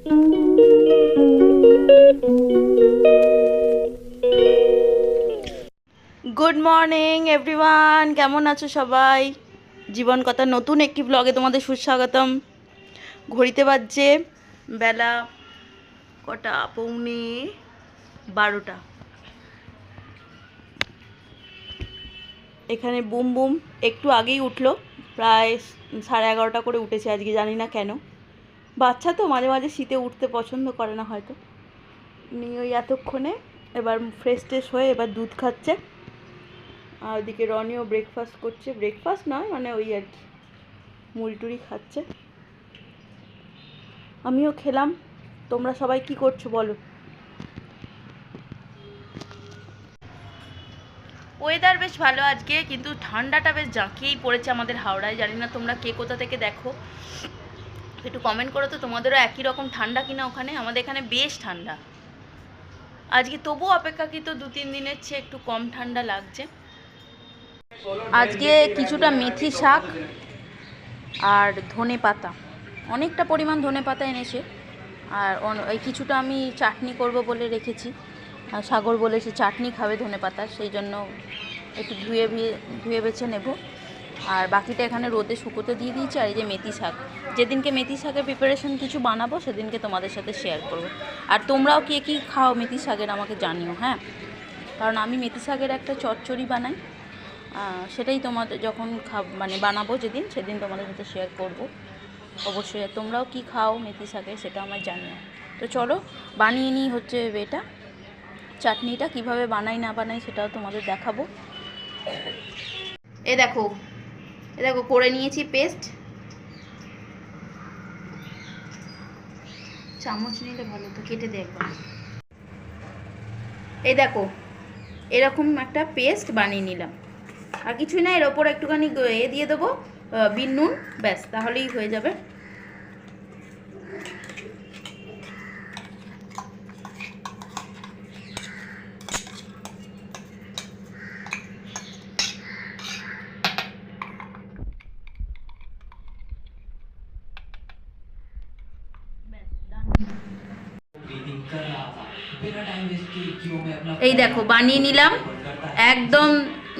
Good morning everyone, কেমন আছো সবাই? জীবন কথা নতুন একটি ব্লগে তোমাদের সুস্বাগতম। ঘড়িতে বাজছে বেলা কটা, 11:30। এখানে বুম বুম একটু আগেই উঠলো, প্রায় 11:30 করে উঠেছে আজকে, জানি না কেন। বাচ্চা তো মাঝে মাঝে শীতে উঠতে পছন্দ করে না হয়তো। নিয়ে ওই এতক্ষণে এবার ফ্রেশ ট্রেশ হয়ে এবার দুধ খাচ্ছে। আর ওদিকে রনিও ব্রেকফাস্ট করছে, ব্রেকফাস্ট নয় মানে ওই আর কি, মুড়ি টুড়ি খাচ্ছে। আমিও খেলাম। তোমরা সবাই কি করছো বলো? ওয়েদার বেশ ভালো আজকে, কিন্তু ঠান্ডাটা বেশ জাঁকিয়েই পড়েছে আমাদের হাওড়ায়। জানি না তোমরা কে কোথা থেকে দেখো, একটু কমেন্ট করো তো তোমাদেরও একই রকম ঠান্ডা কিনা ওখানে। আমাদের এখানে বেশ ঠান্ডা আজকে, তবুও অপেক্ষাকৃত 2-3 দিনের চেয়ে একটু কম ঠান্ডা লাগছে। আজকে কিছুটা মেথি শাক আর ধনে পাতা, অনেকটা পরিমাণ ধনে পাতা এনেছে। আর ওই কিছুটা আমি চাটনি করব বলে রেখেছি। আর সাগর বলেছে চাটনি খাবে ধনে পাতা, সেই জন্য একটু ধুয়ে বেছে নেব। আর বাকিটা এখানে রোদে শুকোতে দিয়ে দিয়েছি। আর এই যে মেথি শাক, যেদিনকে মেথি শাকের প্রিপারেশন কিছু বানাবো সেদিনকে তোমাদের সাথে শেয়ার করব। আর তোমরাও কে কী খাও মেথি শাকের আমাকে জানিও, হ্যাঁ। কারণ আমি মেথি শাকের একটা চচ্চড়ি বানাই, সেটাই তোমাদের যখন মানে বানাবো যেদিন, সেদিন তোমাদের সাথে শেয়ার করব অবশ্যই। তোমরাও কি খাও মেথি শাকের সেটা আমায় জানিও। তো চলো বানিয়ে নিই হচ্ছে এটা, চাটনিটা কিভাবে বানাই না বানাই সেটাও তোমাদের দেখাবো। এ দেখো করে নিয়েছি পেস্ট। চামচ নিলে ভালো তো, কেটে দে একবার। এই দেখো এরকম একটা পেস্ট বানিয়ে নিলাম। আর কিছুই না, এর ওপর একটুখানি দিয়ে দেবো বিন নুন, ব্যাস তাহলেই হয়ে যাবে। এই দেখো বানিয়ে নিলাম একদম।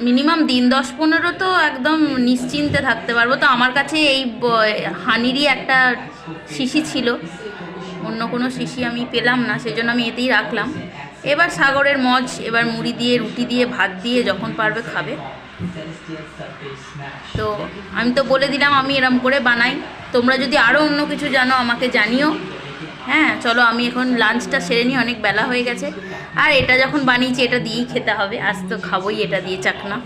মিনিমাম দিন 10-15 তো একদম নিশ্চিন্তে থাকতে পারবো। তো আমার কাছে এই হানিরই একটা শিশি ছিল, অন্য কোনো শিশি আমি পেলাম না, সেই জন্য আমি এতেই রাখলাম। এবার সাগরের মজ, এবার মুড়ি দিয়ে রুটি দিয়ে ভাত দিয়ে যখন পারবে খাবে। তো আমি তো বলে দিলাম আমি এরম করে বানাই। তোমরা যদি আরও অন্য কিছু জানো আমাকে জানিও। হ্যাঁ চলো আমি এখন লাঞ্চটা সেরে নিই, অনেক বেলা হয়ে গেছে। আর এটা যখন বানিয়েছি এটা দিয়েই খেতে হবে, আজ তো খাবোই এটা দিয়ে চাকনা।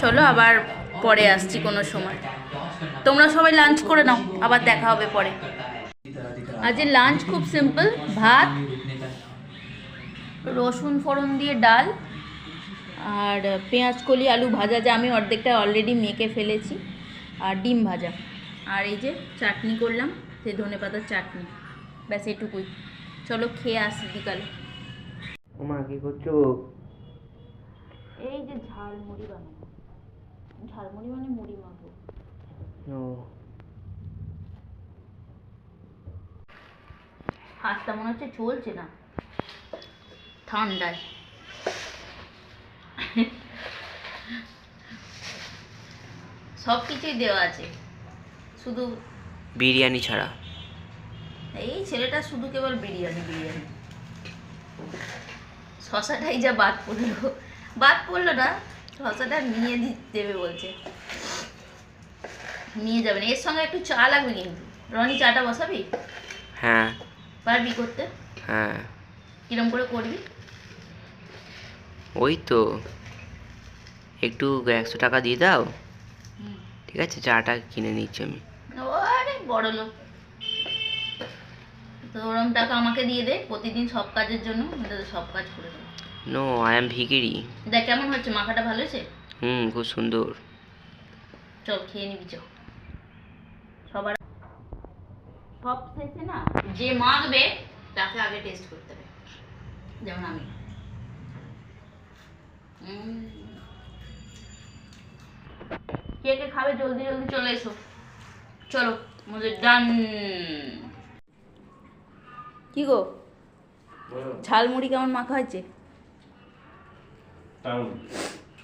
চলো আবার পরে আসছি কোনো সময়। তোমরা সবাই লাঞ্চ করে নাও, আবার দেখা হবে পরে। আজকে লাঞ্চ খুব সিম্পল, ভাত, রসুন ফোড়ন দিয়ে ডাল, আর পেঁয়াজ কলি আলু ভাজা, যা আমি অর্ধেকটা অলরেডি মেখে ফেলেছি, আর ডিম ভাজা। আর এই যে চাটনি করলাম, সেই ধনে পাতার চাটনি, ব্যাস এটুকুই। চলো খেয়ে আসি বিকালে। ওমা কি করছো? এই যে ঝালমুড়ি বানাবো, ঝালমুড়ি মানে মুড়ি মাখবো। ও হাতটা মনে হচ্ছে চলছে না ঠান্ডায়। সব কিছুই দেওয়া আছে, শুধু বিরিয়ানি ছাড়া। এই ছেলেটা শুধু কেবল বিরিয়ানি বিরিয়ানি। শশাটাই যা বাদ পড়লো না, শশাটা নিয়ে দেবে বলছে, নিয়ে যাবেন। এর সঙ্গে একটু চা লাগবে কিন্তু। রনি চাটা বসাবি? হ্যাঁ পারবি করতে? হ্যাঁ। কিরম করে করবি? ওই তো একটু 100 টাকা দিয়ে দাও, ঠিক আছে, চাটা কিনে নিচ্ছি আমি। আরে বড় লোক তো, ওরম টাকা আমাকে দিয়ে দে প্রতিদিন সব কাজের জন্য, সব কাজ করে দেবো। নো আই এম ভিকিরি। দেখ কেমন হচ্ছে, মাখাটা ভালো হয়েছে? খুব সুন্দর। চল খেয়ে নিবি চল। সবার সব শেষে না যে মাখবে তাকে আগে টেস্ট করতে হবে, যেমন আমি। কে কে খাবে জলদি জলদি চলে এসো। চলো আমাদের ডান। কি গো, ঝালমুড়ি কেমন মাখা হয়েছে?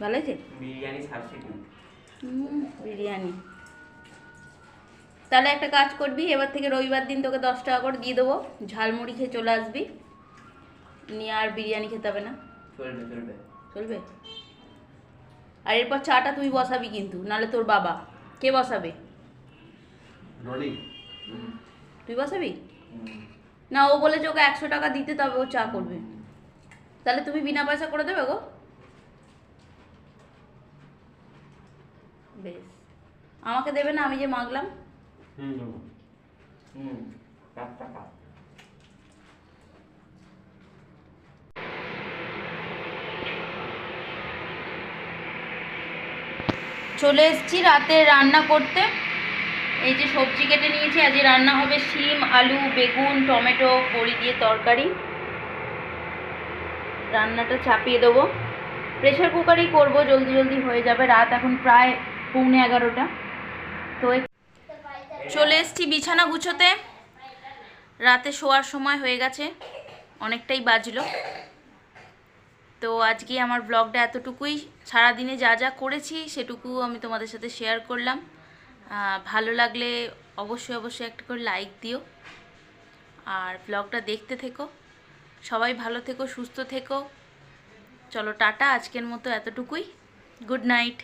ভালো হয়েছে? বিরিয়ানি সাবস্টিটিউট। বিরিয়ানি। তাহলে একটা কাজ করবি, এবার থেকে রবিবার দিন তোকে 10 টাকা করে দিয়ে দেবো, ঝালমুড়ি খেয়ে চলে আসবি, নিয়ে আর বিরিয়ানি খেতে হবে না। চলবে চলবে। চলবে? আর এরপর চাটা তুই বসাবি কিন্তু, নাহলে তোর বাবা। কে বসাবে? তুই বসাবি? না, ও বলেছে ওকে 100 টাকা দিতে, তবে ও চা করবে। তাহলে তুমি বিনা পয়সা করে দেবে গো? বেশ। আমাকে দেবে না, আমি যে মাগলাম? চলে এসেছি রাতে রান্না করতে। এই যে সবজি কেটে নিয়েছি, আজকে রান্না হবে শিম, আলু, বেগুন, টমেটো, বড়ি দিয়ে তরকারি। রান্নাটা চাপিয়ে দেবো, প্রেশার কুকারেই করবো, জলদি জলদি হয়ে যাবে। রাত এখন প্রায় 11:15। তো চলে এসেছি বিছানা গুছোতে, রাতে শোয়ার সময় হয়ে গেছে, অনেকটাই বাজলো। তো আজকে আমার ব্লগটা এতটুকুই। সারাদিনে যা যা করেছি সেটুকু আমি তোমাদের সাথে শেয়ার করলাম। ভালো লাগলে অবশ্যই অবশ্যই একটা করে লাইক দিও, আর ব্লগটা দেখতে থেকো। সবাই ভালো থেকো, সুস্থ থেকো। চলো টাটা, আজকের মতো এতটুকুই। Good night.